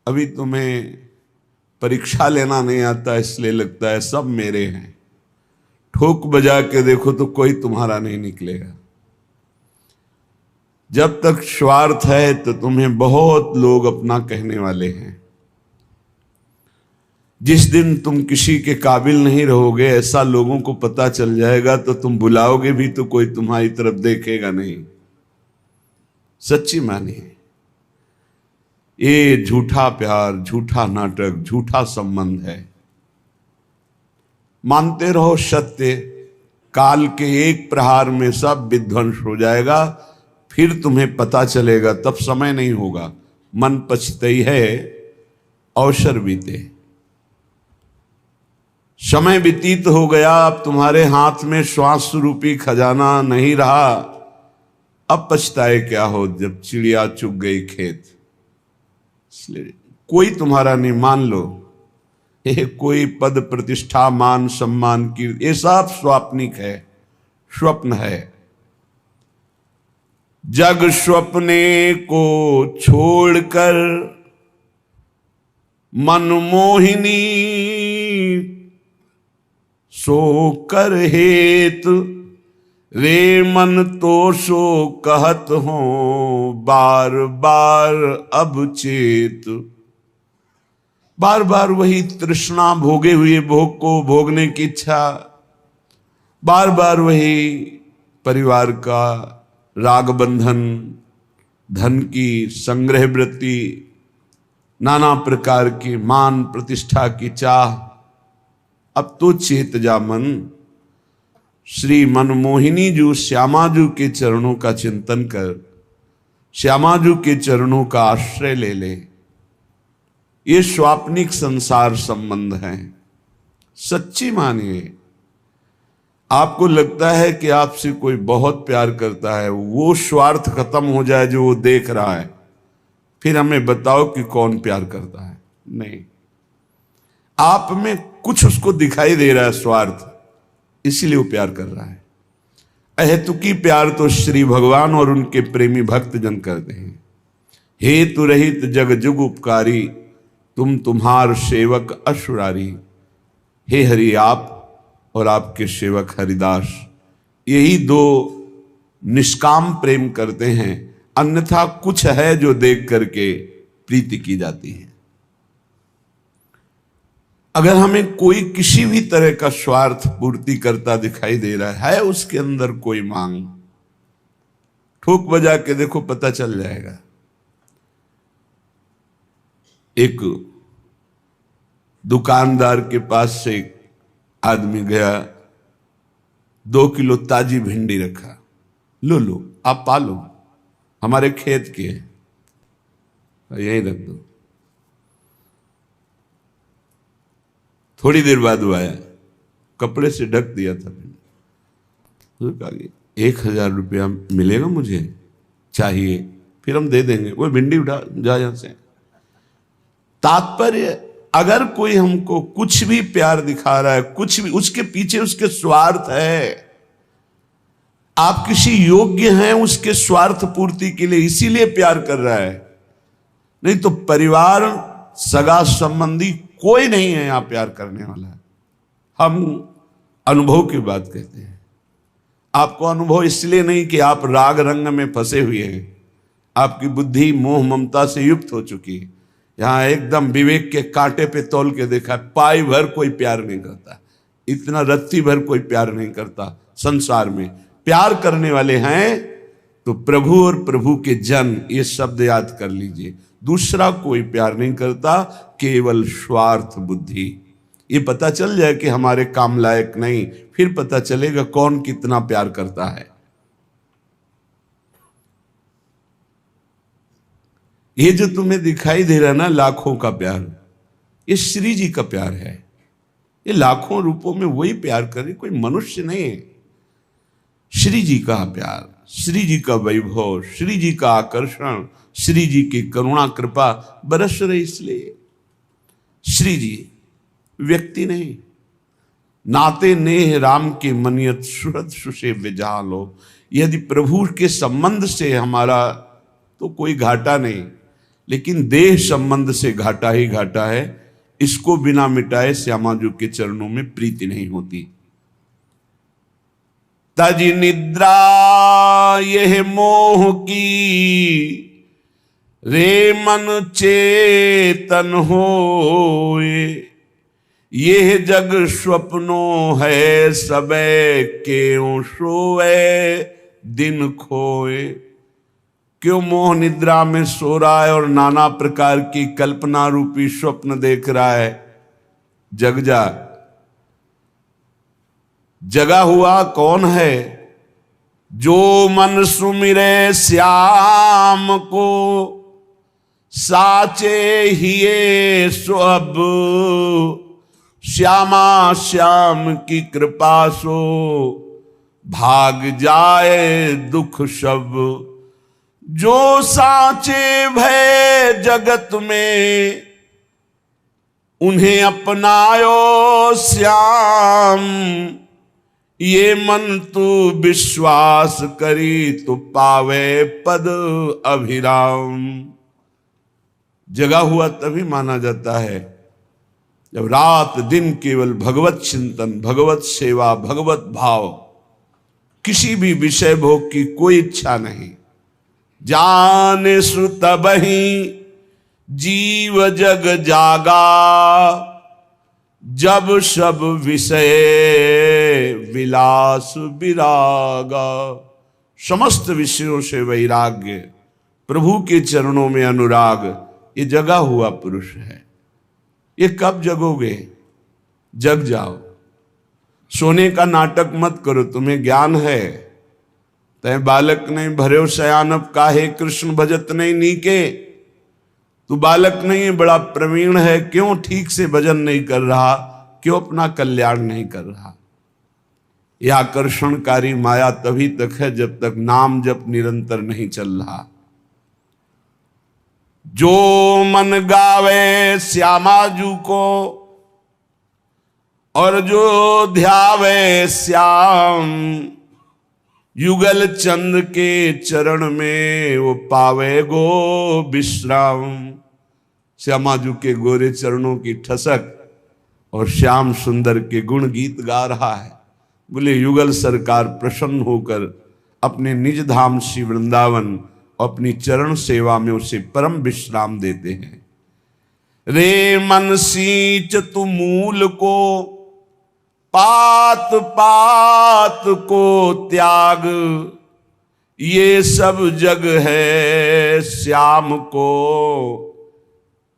अभी तुम्हें परीक्षा लेना नहीं आता इसलिए लगता है सब मेरे हैं। ठोक बजा के देखो तो कोई तुम्हारा नहीं निकलेगा। जब तक स्वार्थ है तो तुम्हें बहुत लोग अपना कहने वाले हैं। जिस दिन तुम किसी के काबिल नहीं रहोगे, ऐसा लोगों को पता चल जाएगा, तो तुम बुलाओगे भी तो कोई तुम्हारी तरफ देखेगा नहीं। सच्ची मानिए, ये झूठा प्यार, झूठा नाटक, झूठा संबंध है। मानते रहो सत्य, काल के एक प्रहार में सब विध्वंस हो जाएगा। फिर तुम्हें पता चलेगा, तब समय नहीं होगा। मन पछतई है अवसर बीते। समय व्यतीत हो गया, अब तुम्हारे हाथ में श्वास रूपी खजाना नहीं रहा। अब पछताए क्या हो जब चिड़िया चुग गई खेत। इसलिए कोई तुम्हारा नहीं, मान लो ये कोई पद प्रतिष्ठा मान सम्मान की, ये सब स्वाप्निक है, स्वप्न है। जग स्वप्ने को छोड़कर मनमोहिनी सो कर हेत, रे मन तो सो कहत हो बार बार अब चेत। बार बार वही तृष्णा, भोगे हुए भोग को भोगने की इच्छा, बार बार वही परिवार का राग बंधन, धन की संग्रह वृत्ति, नाना प्रकार की मान प्रतिष्ठा की चाह। अब तो चेत जा मन, श्री मनमोहिनी जू श्यामाजू के चरणों का चिंतन कर, श्यामाजू के चरणों का आश्रय ले ले। ये स्वाप्निक संसार संबंध है। सच्ची मानिए, आपको लगता है कि आपसे कोई बहुत प्यार करता है, वो स्वार्थ खत्म हो जाए जो वो देख रहा है, फिर हमें बताओ कि कौन प्यार करता है। नहीं, आप में कुछ उसको दिखाई दे रहा है स्वार्थ, इसीलिए वो प्यार कर रहा है। अहेतुकी प्यार तो श्री भगवान और उनके प्रेमी भक्त जन करते हैं। हेतु रहित जग जुग उपकारी, तुम तुम्हार सेवक असुरारी। हे हरि, आप और आपके सेवक हरिदास, यही दो निष्काम प्रेम करते हैं। अन्यथा कुछ है जो देख करके प्रीति की जाती है। अगर हमें कोई किसी भी तरह का स्वार्थ पूर्ति करता दिखाई दे रहा है, उसके अंदर कोई मांग, ठोक बजा के देखो, पता चल जाएगा। एक दुकानदार के पास से एक आदमी गया, 2 किलो ताजी भिंडी रखा। लो लो, आप पालो, हमारे खेत की है, यहीं रख दो। थोड़ी देर बाद वो आया, कपड़े से ढक दिया था भिंडी। तो कहा 1000 रुपया मिलेगा, मुझे चाहिए, फिर हम दे देंगे। वो भिंडी उठा जा यहां से। तात्पर्य, अगर कोई हमको कुछ भी प्यार दिखा रहा है, कुछ भी, उसके पीछे उसके स्वार्थ है। आप किसी योग्य हैं उसके स्वार्थ पूर्ति के लिए, इसीलिए प्यार कर रहा है। नहीं तो परिवार, सगा संबंधी कोई नहीं है यहां प्यार करने वाला। हम अनुभव की बात कहते हैं। आपको अनुभव इसलिए नहीं कि आप राग रंग में फंसे हुए हैं, आपकी बुद्धि मोह ममता से युक्त हो चुकी है। यहां एकदम विवेक के कांटे पे तौल के देखा, पाई भर कोई प्यार नहीं करता, इतना रत्ती भर कोई प्यार नहीं करता संसार में। प्यार करने वाले हैं तो प्रभु और प्रभु के जन, ये शब्द याद कर लीजिए। दूसरा कोई प्यार नहीं करता, केवल स्वार्थ बुद्धि। ये पता चल जाए कि हमारे काम लायक नहीं, फिर पता चलेगा कौन कितना प्यार करता है। ये जो तुम्हें दिखाई दे रहा है ना, लाखों का प्यार, ये श्री जी का प्यार है। ये लाखों रूपों में वही प्यार करे, कोई मनुष्य नहीं है। श्री जी का प्यार, श्री जी का वैभव, श्री जी का आकर्षण, श्री जी की करुणा कृपा बरस रही। इसलिए श्री जी व्यक्ति नहीं। नाते नेह राम के मनियत सुहृद सुसेव्य जालो। यदि प्रभु के संबंध से हमारा तो कोई घाटा नहीं, लेकिन देह संबंध से घाटा ही घाटा है। इसको बिना मिटाए श्यामा जी के चरणों में प्रीति नहीं होती। तज निद्रा यह मोह की, रे मन चेतन होए। यह जग स्वप्नो है, सबे क्यों सोए दिन खोए। क्यों मोह निद्रा में सो रहा है और नाना प्रकार की कल्पना रूपी स्वप्न देख रहा है। जग जा। जगा हुआ कौन है? जो मन सुमिरे श्याम को, साचे हिये सो अब। श्यामा श्याम की कृपा सो, भाग जाए दुख सब। जो साचे भय जगत में, उन्हें अपनायो श्याम। ये मन तू विश्वास करी, तो पावे पद अभिराम। जगा हुआ तभी माना जाता है जब रात दिन केवल भगवत चिंतन, भगवत सेवा, भगवत भाव, किसी भी विषय भोग की कोई इच्छा नहीं। जाने सु तबहि जीव जग जागा, जब सब विषय विलास विरागा। समस्त विषयों से वैराग्य, प्रभु के चरणों में अनुराग, ये जगा हुआ पुरुष है। ये कब जगोगे? जग जाओ। सोने का नाटक मत करो, तुम्हें ज्ञान है। तय बालक नहीं भर्यो शयानप, काहे कृष्ण भजत नहीं नीके। तू बालक नहीं है, बड़ा प्रवीण है, क्यों ठीक से भजन नहीं कर रहा, क्यों अपना कल्याण नहीं कर रहा। यह आकर्षणकारी माया तभी तक है जब तक नाम जप निरंतर नहीं चल रहा। जो मन गावे श्यामाजू को, और जो ध्यावे श्याम। युगल चंद के चरण में, वो पावे गो विश्राम। श्यामाजू के गोरे चरणों की ठसक और श्याम सुंदर के गुण गीत गा रहा है। बोले युगल सरकार प्रसन्न होकर अपने निज धाम श्री वृंदावन अपनी चरण सेवा में उसे परम विश्राम देते हैं। रे मन सींच तु मूल को, पात पात को त्याग। ये सब जग है श्याम को,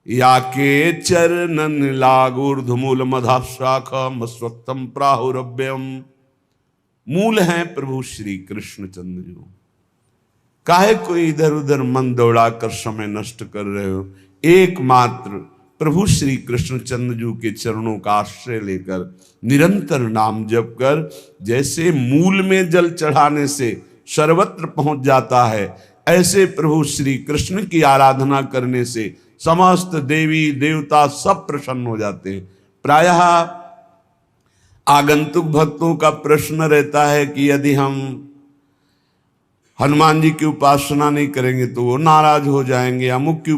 या के चरणन लाग। ऊर्ध्वमूल मधा शाखा मस्वक्तम प्राहुरभ्यम। मूल हैं प्रभु श्री कृष्ण चंद्र जी। काहे कोई इधर उधर मन दौड़ाकर समय नष्ट कर रहे हो? एकमात्र प्रभु श्री कृष्ण चंद्र के चरणों का आश्रय लेकर निरंतर नाम जप कर, जैसे मूल में जल चढ़ाने से सर्वत्र पहुंच जाता है, ऐसे प्रभु श्री कृष्ण की आराधना करने से समस्त देवी देवता सब प्रसन्न हो जाते हैं। प्रायः आगंतुक भक्तों का प्रश्न रहता है कि यदि हम हनुमान जी की उपासना नहीं करेंगे तो वो नाराज हो जाएंगे, अमुक की